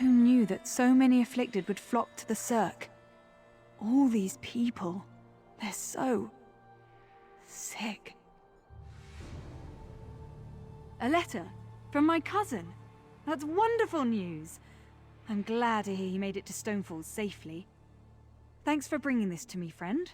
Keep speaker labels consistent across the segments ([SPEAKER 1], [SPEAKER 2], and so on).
[SPEAKER 1] Who knew that so many afflicted would flock to the Serk? All these people, they're so sick. A letter from my cousin. That's wonderful news. I'm glad to hear he made it to Stonefalls safely. Thanks for bringing this to me, friend.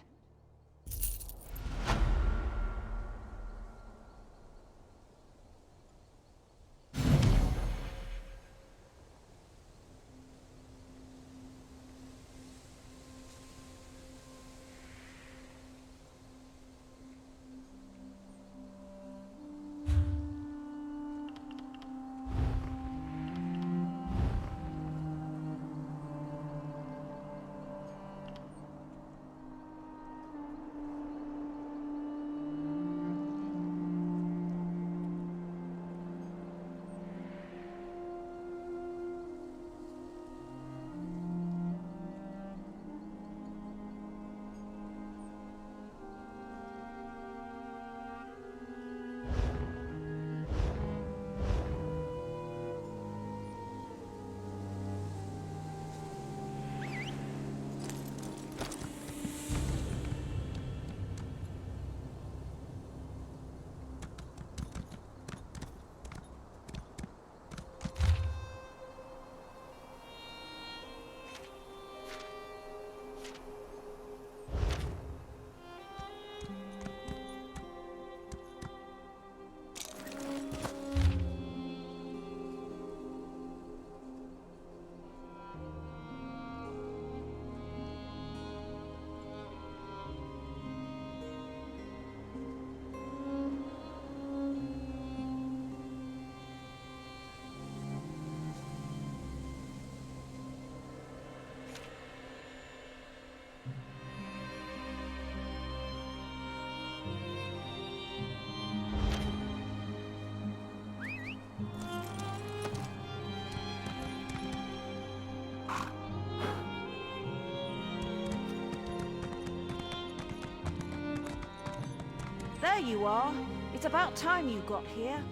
[SPEAKER 2] There you are. It's about time you got here.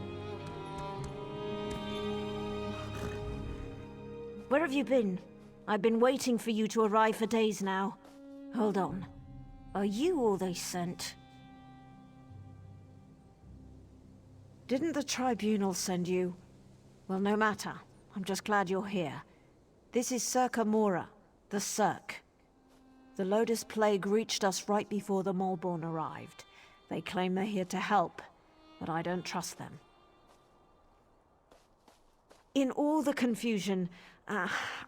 [SPEAKER 2] Where have you been? I've been waiting for you to arrive for days now. Hold on. Are you all they sent? Didn't the tribunal send you? Well, no matter. I'm just glad you're here. This is Circa Mora, the Serk. The Lotus Plague reached us right before the Malborn arrived. They claim they're here to help, but I don't trust them. In all the confusion,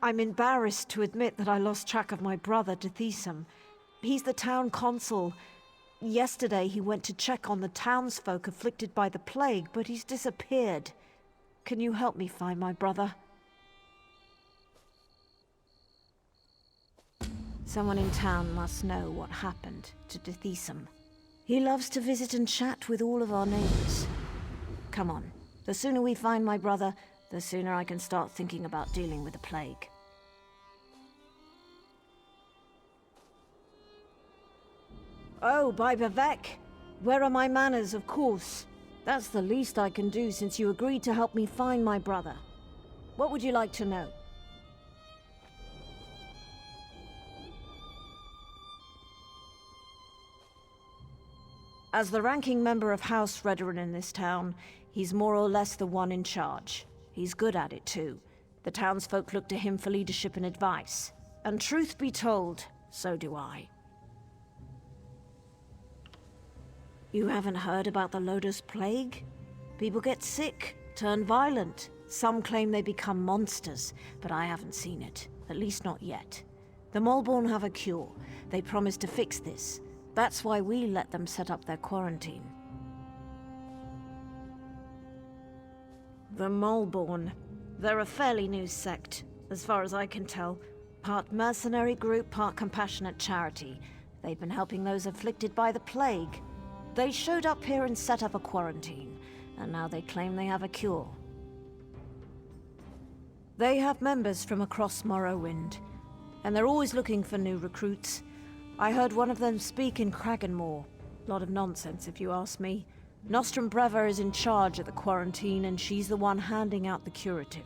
[SPEAKER 2] I'm embarrassed to admit that I lost track of my brother, Deshaan. He's the town consul. Yesterday he went to check on the townsfolk afflicted by the plague, but he's disappeared. Can you help me find my brother? Someone in town must know what happened to Deshaan. He loves to visit and chat with all of our neighbors. Come on, the sooner we find my brother, the sooner I can start thinking about dealing with the plague. Oh, by Bavek! Where are my manners, of course? That's the least I can do since you agreed to help me find my brother. What would you like to know? As the ranking member of House Redoran in this town, he's more or less the one in charge. He's good at it too. The townsfolk look to him for leadership and advice. And truth be told, so do I. You haven't heard about the Lotus Plague? People get sick, turn violent. Some claim they become monsters, but I haven't seen it. At least not yet. The Malborn have a cure. They promised to fix this. That's why we let them set up their quarantine. The Malborn. They're a fairly new sect, as far as I can tell. Part mercenary group, part compassionate charity. They've been helping those afflicted by the plague. They showed up here and set up a quarantine, and now they claim they have a cure. They have members from across Morrowind, and they're always looking for new recruits. I heard one of them speak in Kraganmore. Lot of nonsense, if you ask me. Breva is in charge of the quarantine, and she's the one handing out the curative.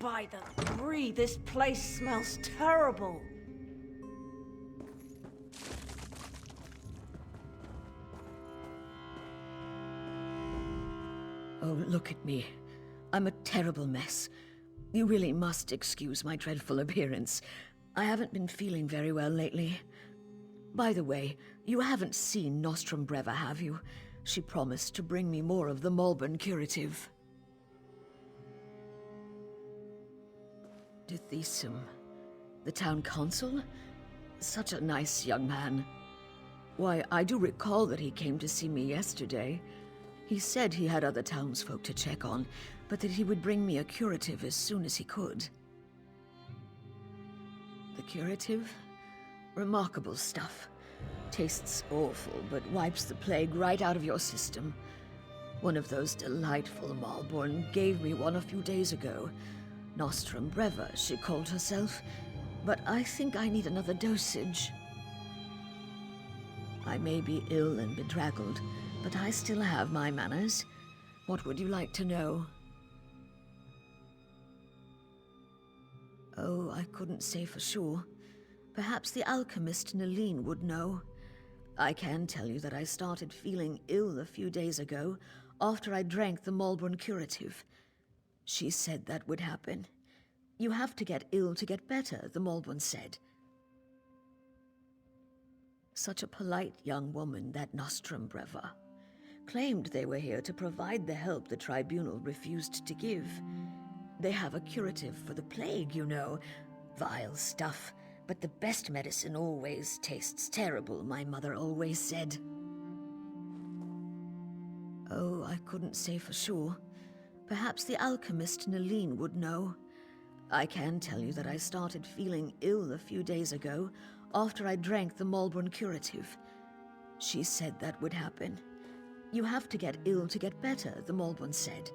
[SPEAKER 2] By the three, this place smells terrible.
[SPEAKER 3] Oh, look at me. I'm a terrible mess. You really must excuse my dreadful appearance. I haven't been feeling very well lately. By the way, you haven't seen Breva, have you? She promised to bring me more of the Malborn curative. Deshaan, the town consul? Such a nice young man. Why, I do recall that he came to see me yesterday. He said he had other townsfolk to check on, but that he would bring me a curative as soon as he could. The curative? Remarkable stuff. Tastes awful, but wipes the plague right out of your system. One of those delightful Malborn gave me one a few days ago. Breva, she called herself, but I think I need another dosage. I may be ill and bedraggled, but I still have my manners. What would you like to know? Oh, I couldn't say for sure. Perhaps the alchemist Hlan would know. I can tell you that I started feeling ill a few days ago after I drank the Malborn curative. She said that would happen. You have to get ill to get better, the Malborn said. Such a polite young woman, that Nostrum Breva. Claimed they were here to provide the help the tribunal refused to give. They have a curative for the plague, you know. Vile stuff, but the best medicine always tastes terrible, my mother always said. Oh, I couldn't say for sure. Perhaps the alchemist Nalene would know. I can tell you that I started feeling ill a few days ago, after I drank the Malborn curative. She said that would happen. You have to get ill to get better, the Malborn said.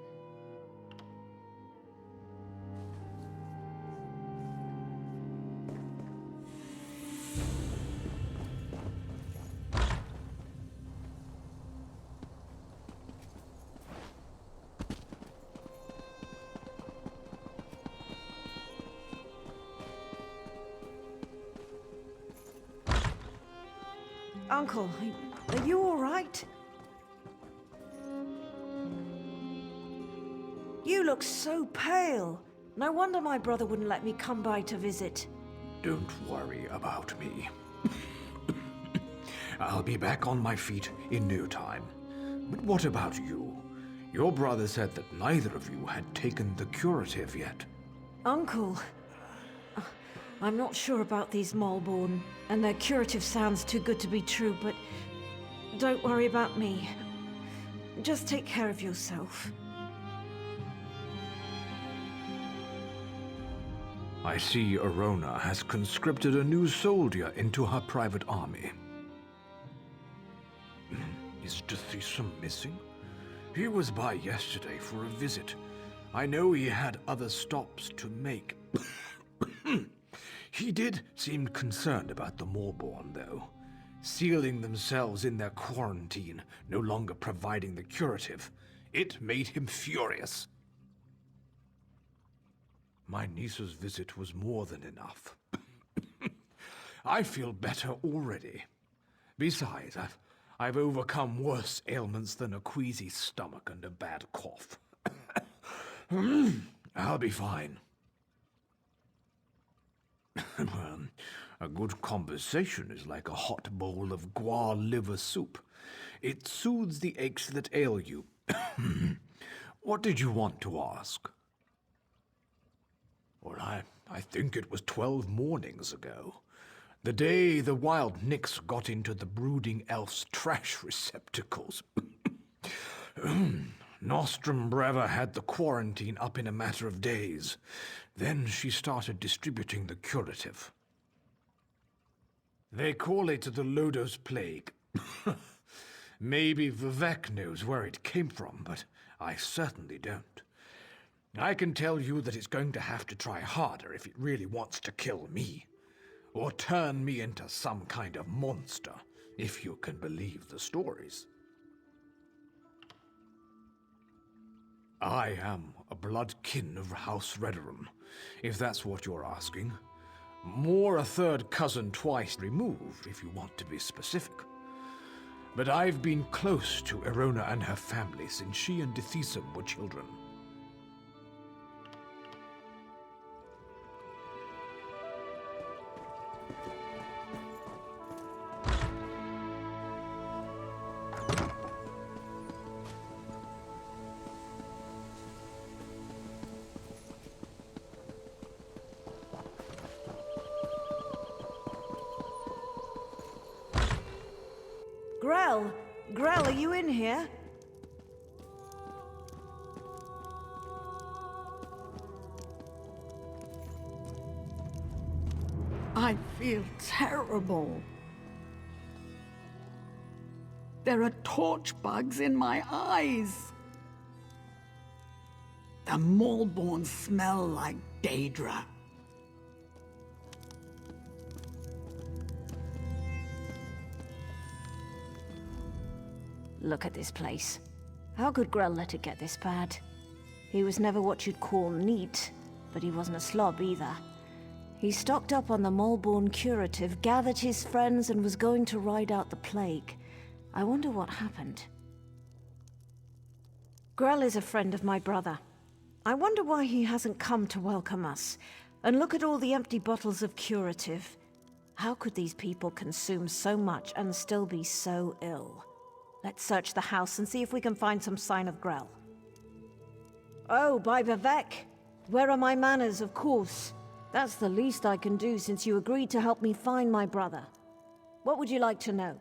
[SPEAKER 2] Uncle, are you all right? You look so pale. No wonder my brother wouldn't let me come by to visit.
[SPEAKER 4] Don't worry about me. I'll be back on my feet in no time. But what about you? Your brother said that neither of you had taken the curative yet.
[SPEAKER 2] Uncle, I'm not sure about these Malborn, and their curative sounds too good to be true, but don't worry about me. Just take care of yourself.
[SPEAKER 4] I see Aerona has conscripted a new soldier into her private army. Is Dechisum missing? He was by yesterday for a visit. I know he had other stops to make. He did seem concerned about the Malborn, though. Sealing themselves in their quarantine, no longer providing the curative. It made him furious. My niece's visit was more than enough. I feel better already. Besides, I've overcome worse ailments than a queasy stomach and a bad cough. I'll be fine. A good conversation is like a hot bowl of guar liver soup. It soothes the aches that ail you. What did you want to ask? Well, I think it was 12 mornings ago. The day the wild nix got into the brooding elf's trash receptacles. Nostrum Breva had the quarantine up in a matter of days. Then she started distributing the curative. They call it the Lodos Plague. Maybe Vivek knows where it came from, but I certainly don't. I can tell you that it's going to have to try harder if it really wants to kill me. Or turn me into some kind of monster, if you can believe the stories. I am a blood kin of House Redorum, if that's what you're asking. More a third cousin twice removed, if you want to be specific. But I've been close to Aerona and her family since she and Dechisum were children.
[SPEAKER 2] Grell, are you in here?
[SPEAKER 5] I feel terrible. There are torch bugs in my eyes. The Malborn smell like Daedra.
[SPEAKER 2] Look at this place. How could Grell let it get this bad? He was never what you'd call neat, but he wasn't a slob either. He stocked up on the Malborn curative, gathered his friends, and was going to ride out the plague. I wonder what happened. Grell is a friend of my brother. I wonder why he hasn't come to welcome us. And look at all the empty bottles of curative. How could these people consume so much and still be so ill? Let's search the house and see if we can find some sign of Grell. Oh, by Vivek! Where are my manners, of course? That's the least I can do since you agreed to help me find my brother. What would you like to know?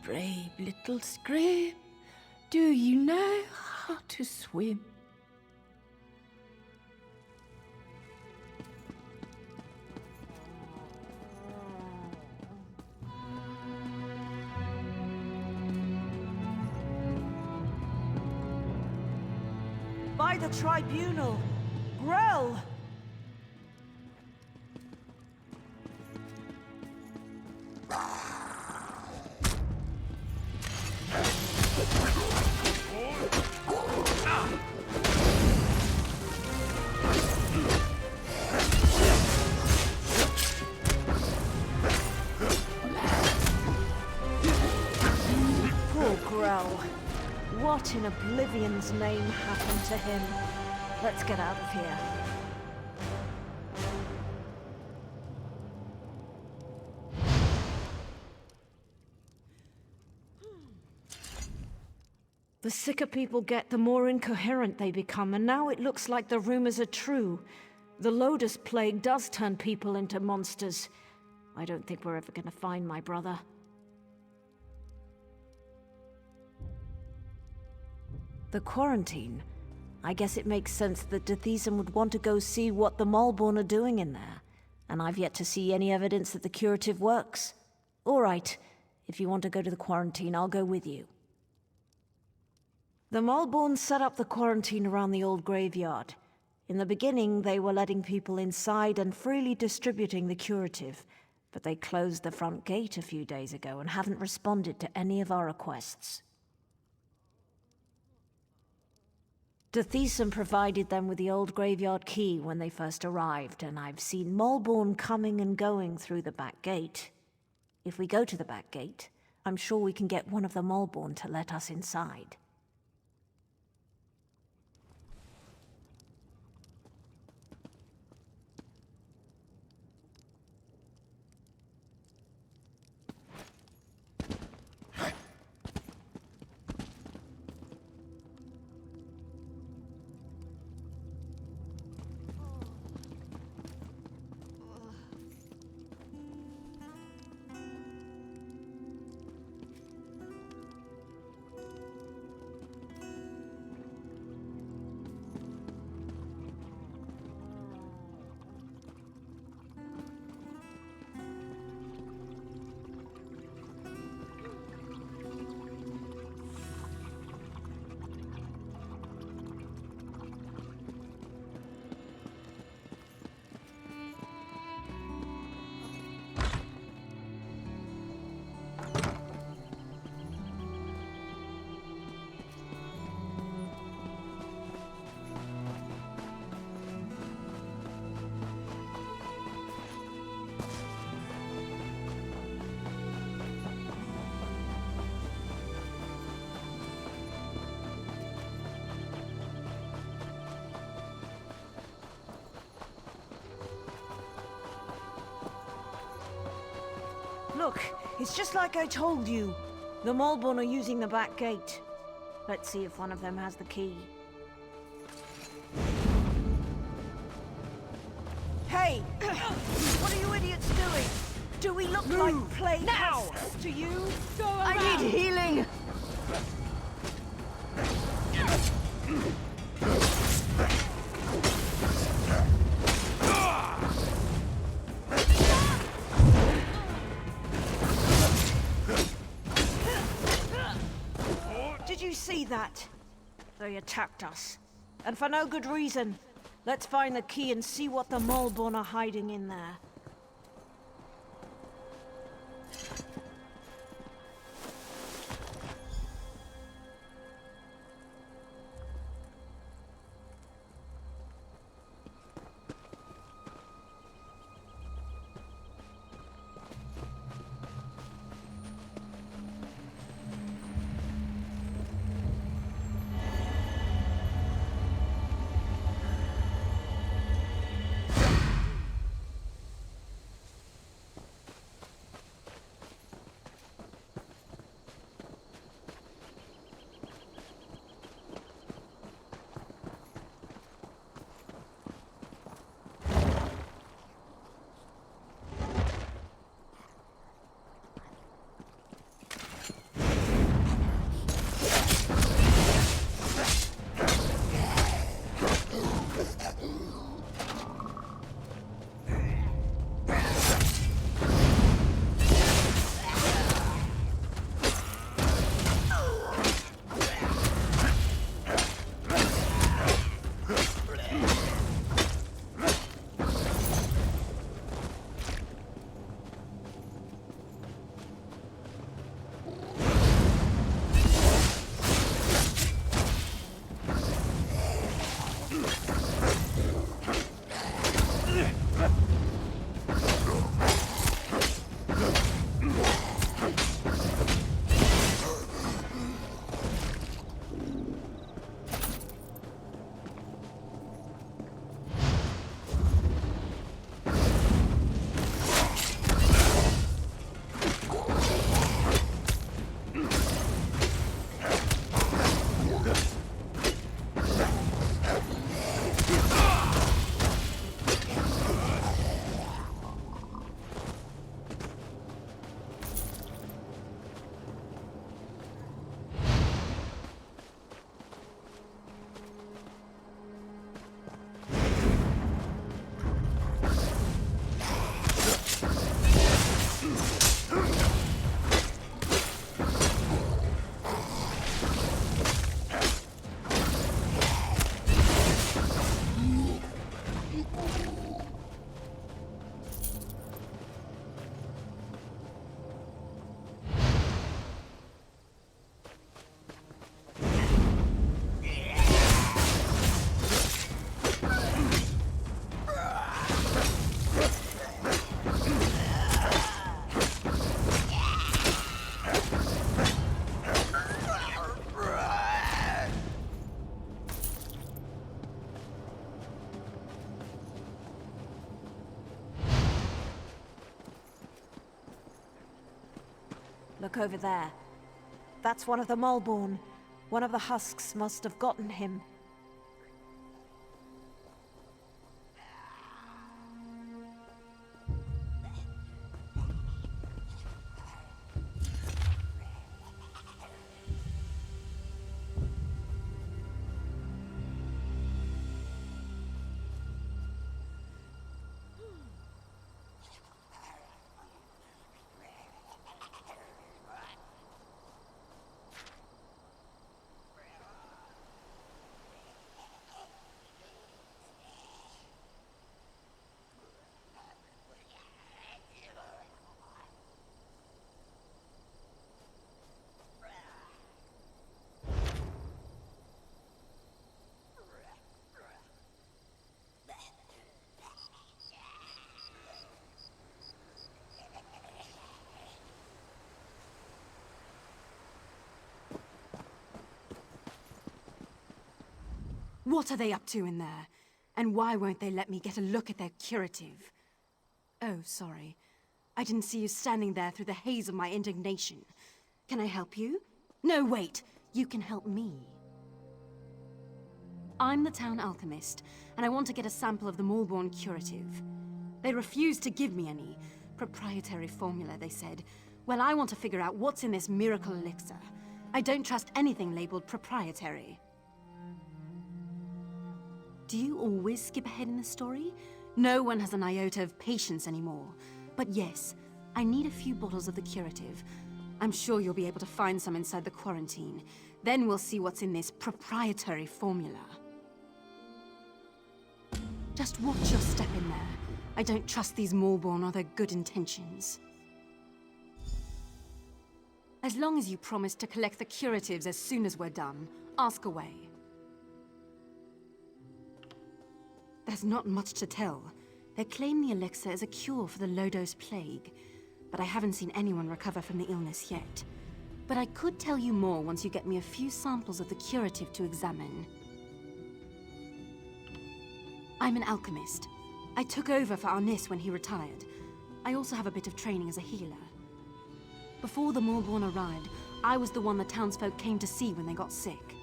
[SPEAKER 5] Brave little scream, do you know how to swim?
[SPEAKER 2] By the tribunal! Grell! What in Oblivion's name happened to him? Let's get out of here. The sicker people get, the more incoherent they become, and now it looks like the rumors are true. The Lotus Plague does turn people into monsters. I don't think we're ever gonna find my brother. The quarantine? I guess it makes sense that Deshaan would want to go see what the Malborn are doing in there. And I've yet to see any evidence that the curative works. All right, if you want to go to the quarantine, I'll go with you. The Malborn set up the quarantine around the old graveyard. In the beginning, they were letting people inside and freely distributing the curative. But they closed the front gate a few days ago and haven't responded to any of our requests. Deshaan provided them with the old graveyard key when they first arrived, and I've seen Malborn coming and going through the back gate. If we go to the back gate, I'm sure we can get one of the Malborn to let us inside. Look, it's just like I told you. The Malborn are using the back gate. Let's see if one of them has the key. Hey! What are you idiots doing? Do we look like plague pests to you? Go around.
[SPEAKER 3] I need healing!
[SPEAKER 2] Did you see that? They attacked us. And for no good reason. Let's find the key and see what the Malborn are hiding in there. Look over there. That's one of the Malborn. One of the husks must have gotten him.
[SPEAKER 1] What are they up to in there? And why won't they let me get a look at their curative? Oh, sorry. I didn't see you standing there through the haze of my indignation. Can I help you? No, wait! You can help me. I'm the town alchemist, and I want to get a sample of the Malborn curative. They refused to give me any. Proprietary formula, they said. Well, I want to figure out what's in this miracle elixir. I don't trust anything labeled proprietary. Do you always skip ahead in the story? No one has an iota of patience anymore. But yes, I need a few bottles of the curative. I'm sure you'll be able to find some inside the quarantine. Then we'll see what's in this proprietary formula. Just watch your step in there. I don't trust these Maulborn or their good intentions. As long as you promise to collect the curatives as soon as we're done, ask away. There's not much to tell. They claim the elixir is a cure for the Lodos plague, but I haven't seen anyone recover from the illness yet. But I could tell you more once you get me a few samples of the curative to examine. I'm an alchemist. I took over for Ornis when he retired. I also have a bit of training as a healer. Before the Maulborn arrived, I was the one the townsfolk came to see when they got sick.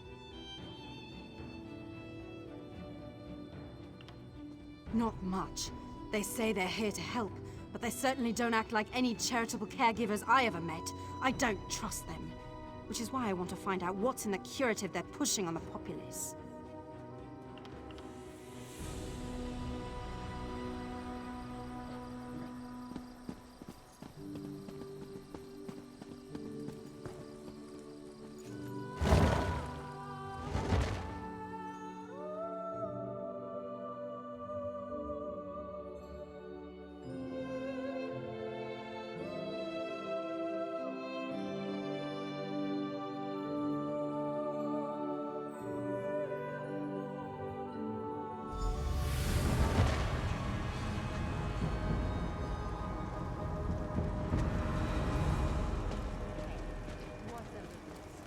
[SPEAKER 1] Not much. They say they're here to help, but they certainly don't act like any charitable caregivers I ever met. I don't trust them. Which is why I want to find out what's in the curative they're pushing on the populace.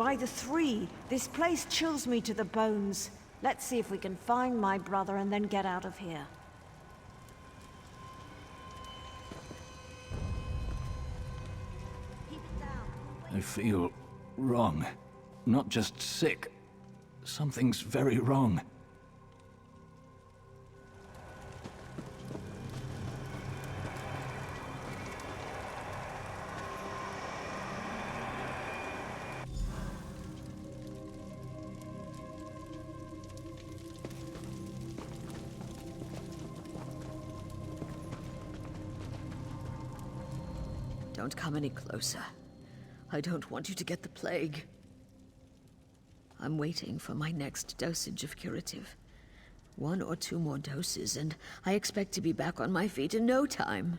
[SPEAKER 2] By the three, this place chills me to the bones. Let's see if we can find my brother and then get out of here.
[SPEAKER 6] I feel wrong. Not just sick. Something's very wrong.
[SPEAKER 3] Don't come any closer. I don't want you to get the plague. I'm waiting for my next dosage of curative. 1 or 2 more doses, and I expect to be back on my feet in no time.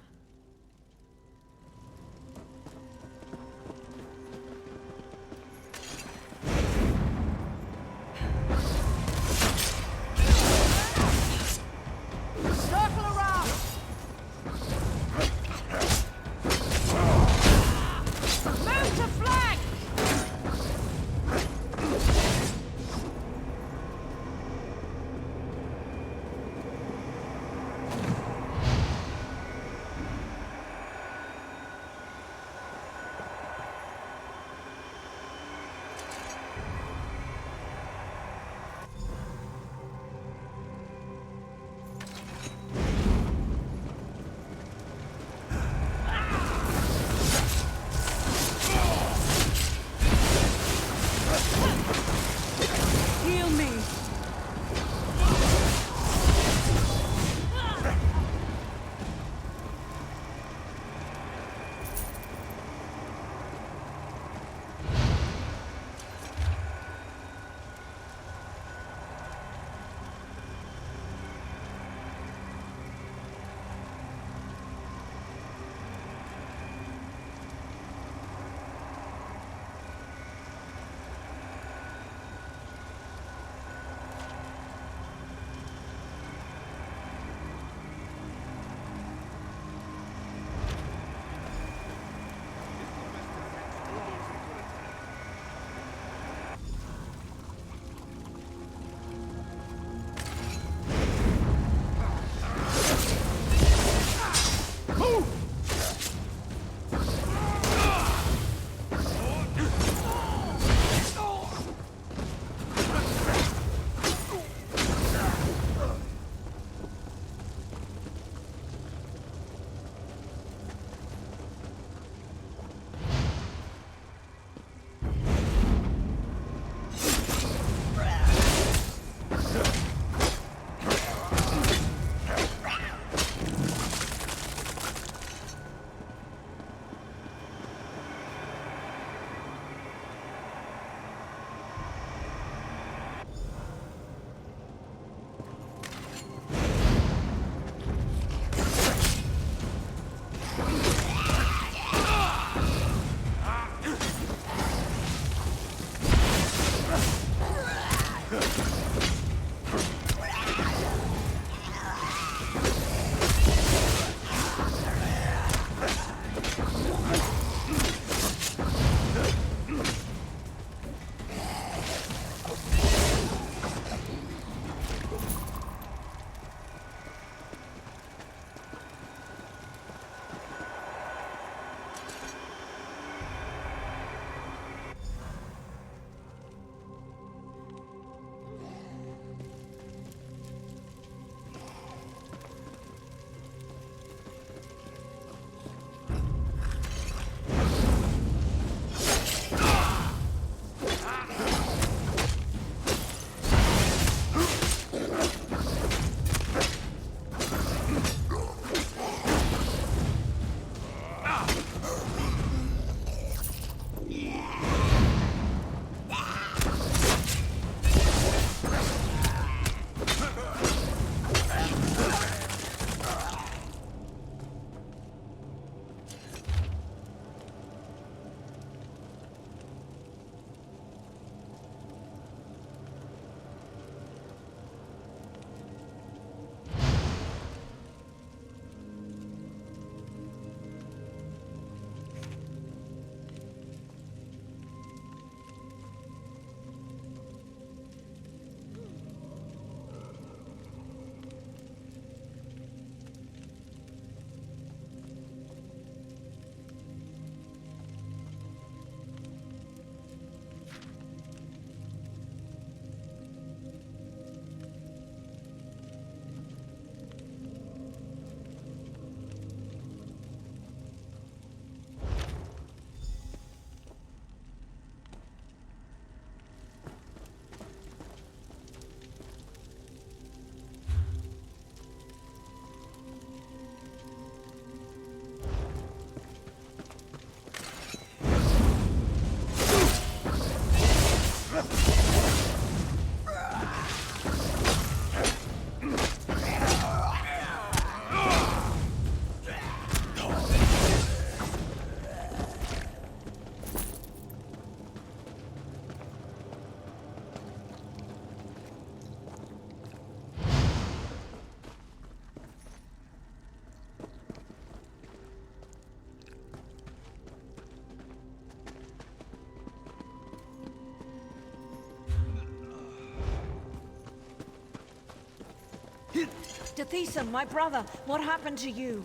[SPEAKER 2] Deshaan, my brother, what happened to you?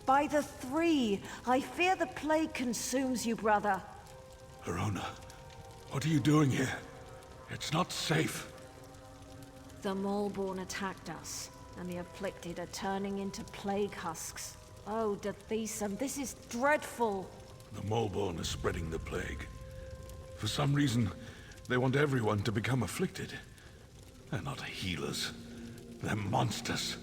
[SPEAKER 2] By the three, I fear the plague consumes you, brother.
[SPEAKER 7] Aerona, what are you doing here? It's not safe.
[SPEAKER 2] The Maulborn attacked us, and the afflicted are turning into plague husks. Oh, Deshaan, this is dreadful.
[SPEAKER 7] The Maulborn are spreading the plague. For some reason, they want everyone to become afflicted. They're not healers. They're monsters.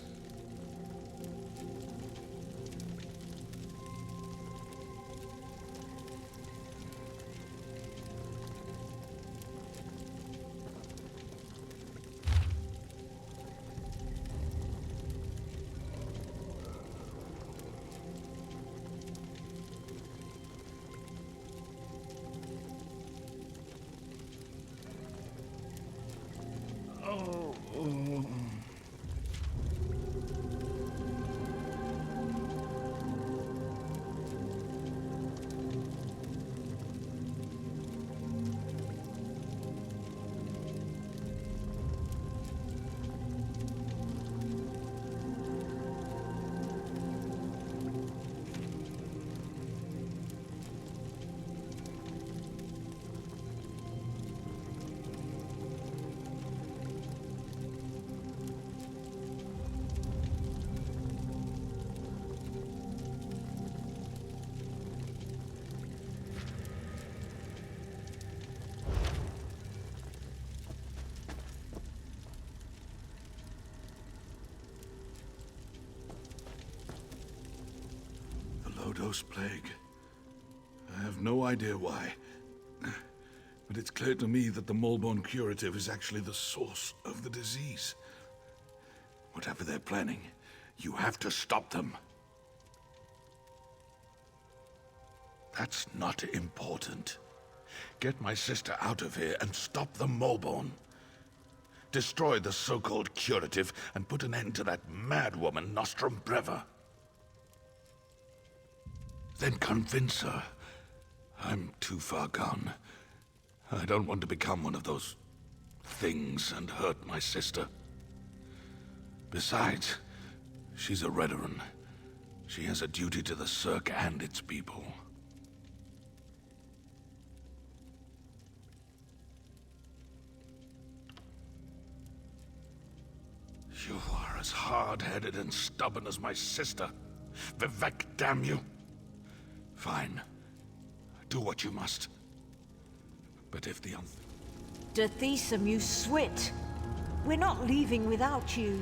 [SPEAKER 7] Lodos plague. I have no idea why. But it's clear to me that the Maulborn curative is actually the source of the disease. Whatever they're planning, you have to stop them. That's not important. Get my sister out of here and stop the Maulborn. Destroy the so-called curative and put an end to that mad woman, Nostrum Breva. Then convince her. I'm too far gone. I don't want to become one of those things and hurt my sister. Besides, she's a Redoran. She has a duty to the Serk and its people. You are as hard-headed and stubborn as my sister. Vivek, damn you! Fine. Do what you must. But if the
[SPEAKER 2] Deshaan, you swit. We're not leaving without you.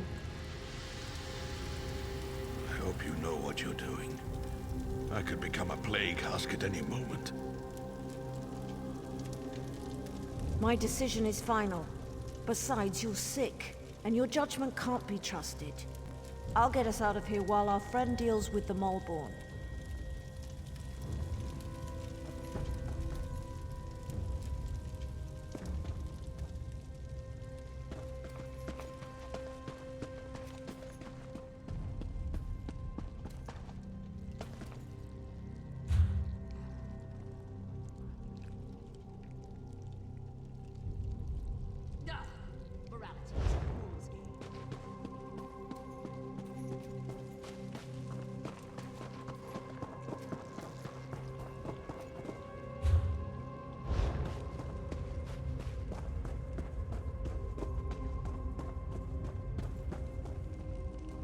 [SPEAKER 7] I hope you know what you're doing. I could become a plague husk at any moment.
[SPEAKER 2] My decision is final. Besides, you're sick, and your judgment can't be trusted. I'll get us out of here while our friend deals with the Maulborn.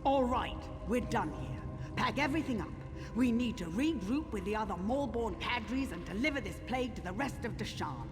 [SPEAKER 8] All right, we're done here. Pack everything up. We need to regroup with the other Maulborn cadres and deliver this plague to the rest of Deshaan.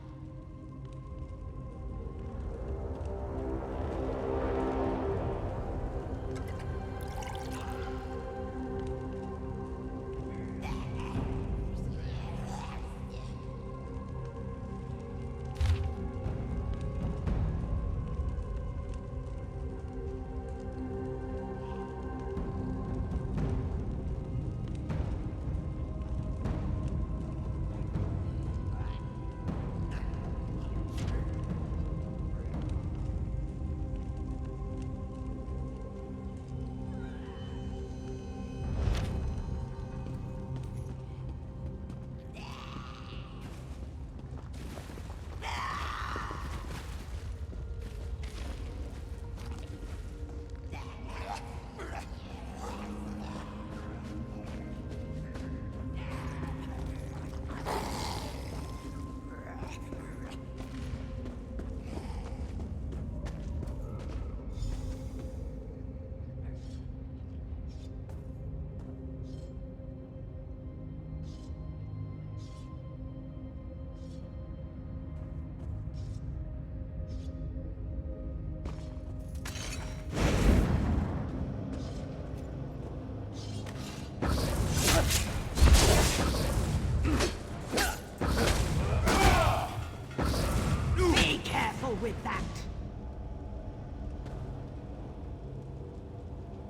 [SPEAKER 8] deal with that.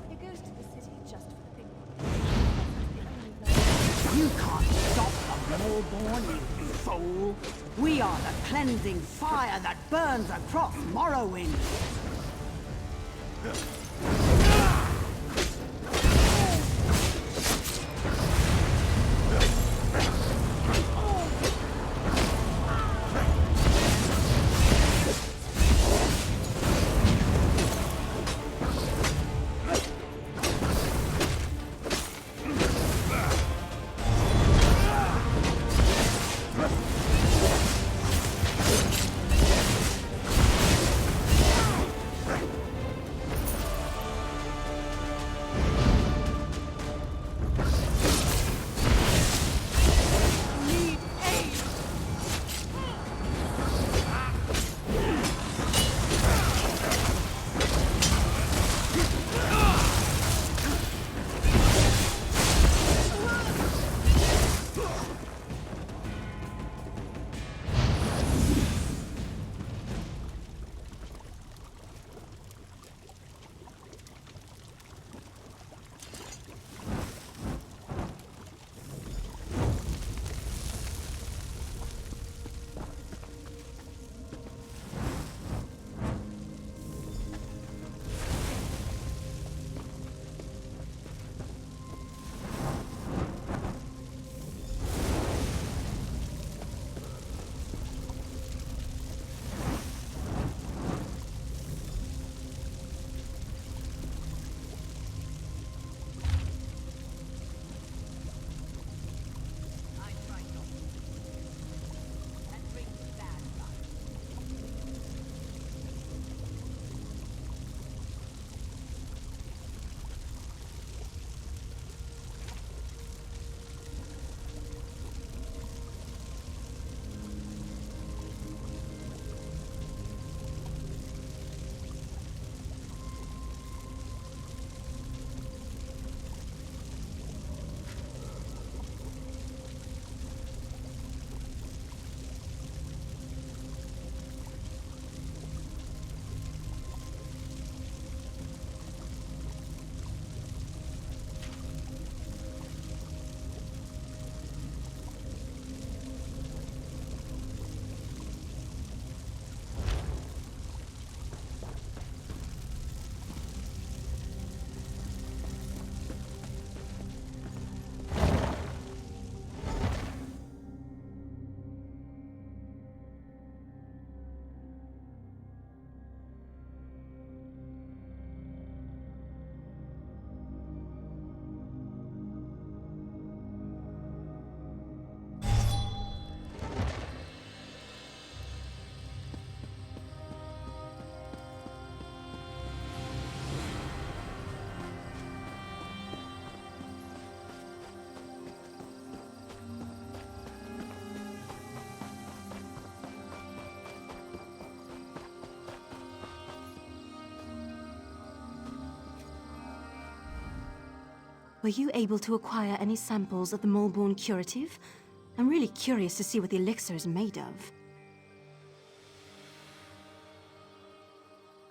[SPEAKER 2] He goes to the city just for the
[SPEAKER 8] You can't stop the Maulborn, you fool! We are the cleansing fire that burns across Morrowind!
[SPEAKER 1] Were you able to acquire any samples of the Maulborn curative? I'm really curious to see what the elixir is made of.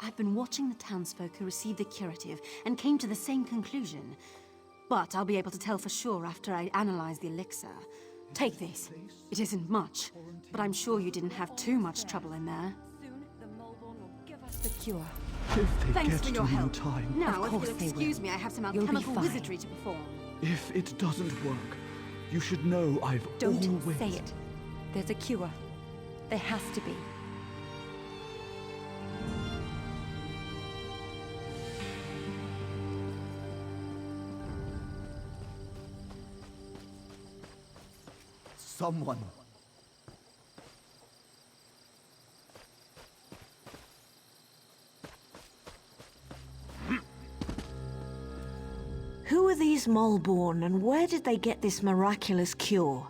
[SPEAKER 1] I've been watching the townsfolk who received the curative and came to the same conclusion. But I'll be able to tell for sure after I analyze the elixir. Take this. It isn't much, but I'm sure you didn't have too much trouble in there.
[SPEAKER 5] Soon the Maulborn will give us the cure.
[SPEAKER 9] If they
[SPEAKER 1] Thanks
[SPEAKER 9] get
[SPEAKER 1] for
[SPEAKER 9] to
[SPEAKER 1] your
[SPEAKER 9] me in
[SPEAKER 1] help.
[SPEAKER 9] time.
[SPEAKER 1] Now,
[SPEAKER 5] Of
[SPEAKER 1] if you'll
[SPEAKER 5] course they
[SPEAKER 1] excuse
[SPEAKER 5] will.
[SPEAKER 1] me, I have some
[SPEAKER 5] You'll be
[SPEAKER 1] alchemical
[SPEAKER 5] fine.
[SPEAKER 1] wizardry to perform.
[SPEAKER 9] If it doesn't work, you should know I've
[SPEAKER 5] Don't
[SPEAKER 9] always...
[SPEAKER 5] say it. There's a cure. There has to be.
[SPEAKER 9] Someone.
[SPEAKER 2] Who are these Maulborn, and where did they get this miraculous cure?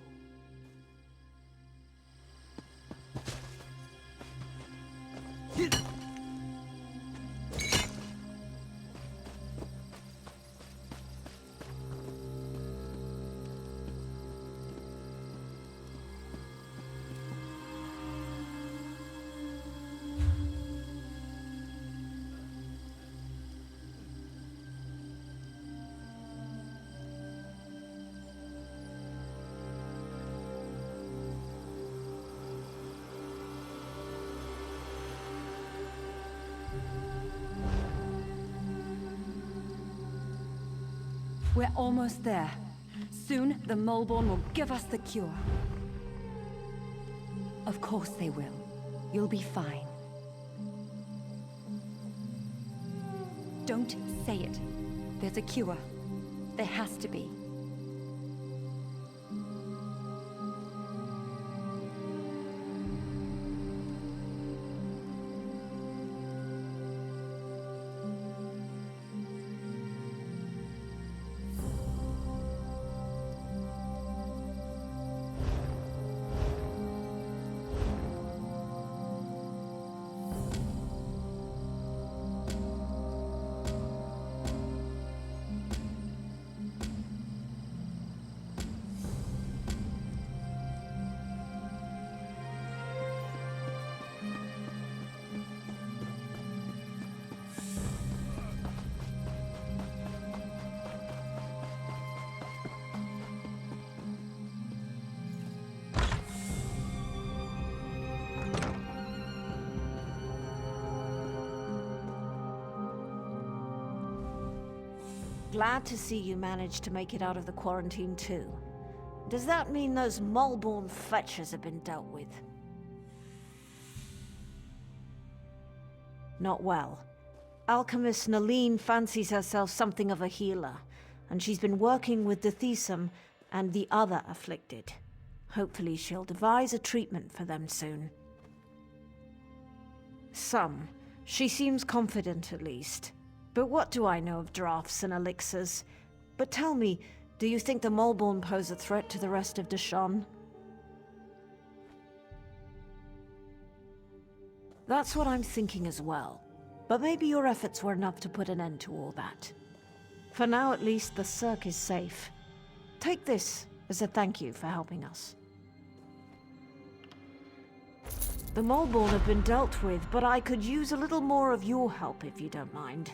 [SPEAKER 10] We're almost there. Soon, the Moleborn will give us the cure. Of course they will. You'll be fine. Don't say it. There's a cure. There has to be.
[SPEAKER 2] Glad to see you managed to make it out of the quarantine too. Does that mean those Moleborn fetchers have been dealt with? Not well. Alchemist Nalene fancies herself something of a healer, and she's been working with the Thesum and the other afflicted. Hopefully she'll devise a treatment for them soon. Some. She seems confident at least. But what do I know of drafts and elixirs? But tell me, do you think the Moleborn pose a threat to the rest of Deshaan? That's what I'm thinking as well. But maybe your efforts were enough to put an end to all that. For now at least, the Serk is safe. Take this as a thank you for helping us. The Moleborn have been dealt with, but I could use a little more of your help if you don't mind.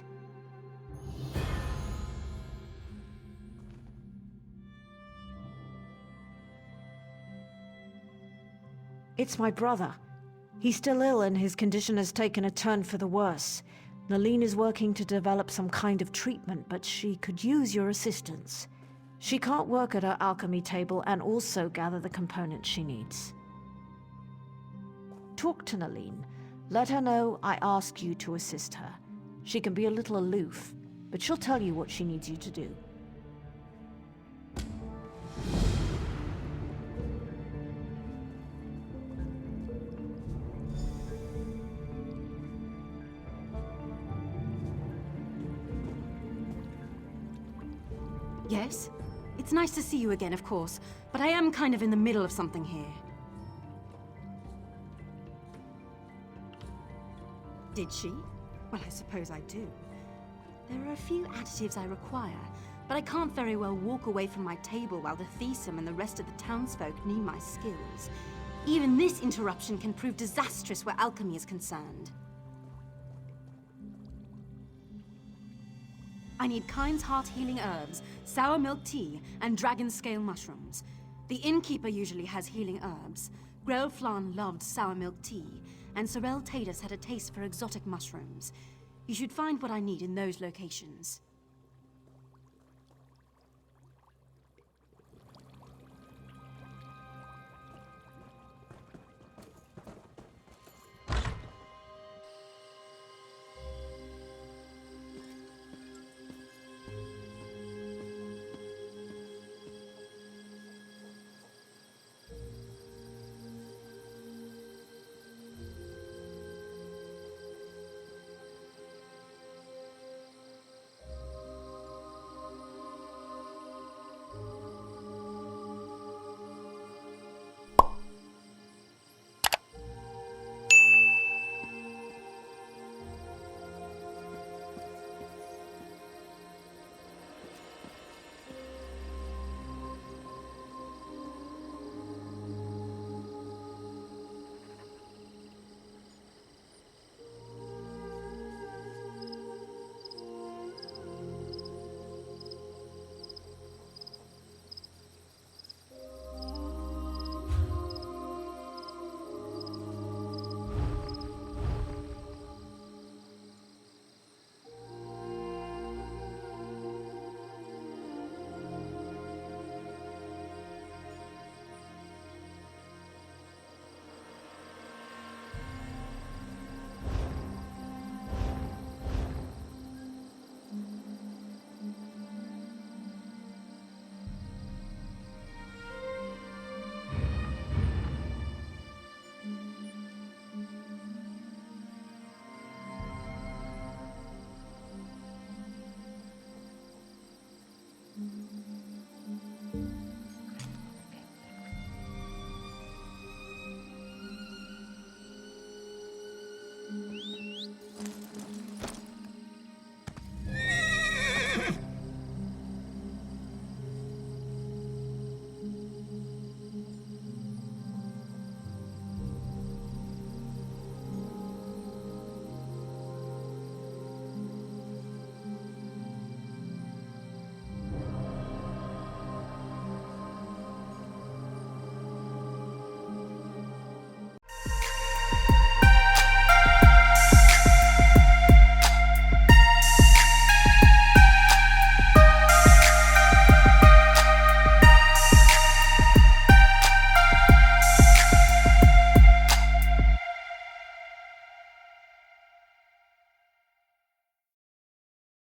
[SPEAKER 2] It's my brother. He's still ill and his condition has taken a turn for the worse. Nalene is working to develop some kind of treatment, but she could use your assistance. She can't work at her alchemy table and also gather the components she needs. Talk to Nalene. Let her know I ask you to assist her. She can be a little aloof, but she'll tell you what she needs you to do.
[SPEAKER 1] Yes? It's nice to see you again, of course, but I am kind of in the middle of something here. Did she? Well, I suppose I do. There are a few additives I require, but I can't very well walk away from my table while the Thesum and the rest of the townsfolk need my skills. Even this interruption can prove disastrous where alchemy is concerned. I need Kind's Heart healing herbs, sour milk tea, and dragon scale mushrooms. The innkeeper usually has healing herbs. Grell Flan loved sour milk tea, and Sorrel Tatus had a taste for exotic mushrooms. You should find what I need in those locations.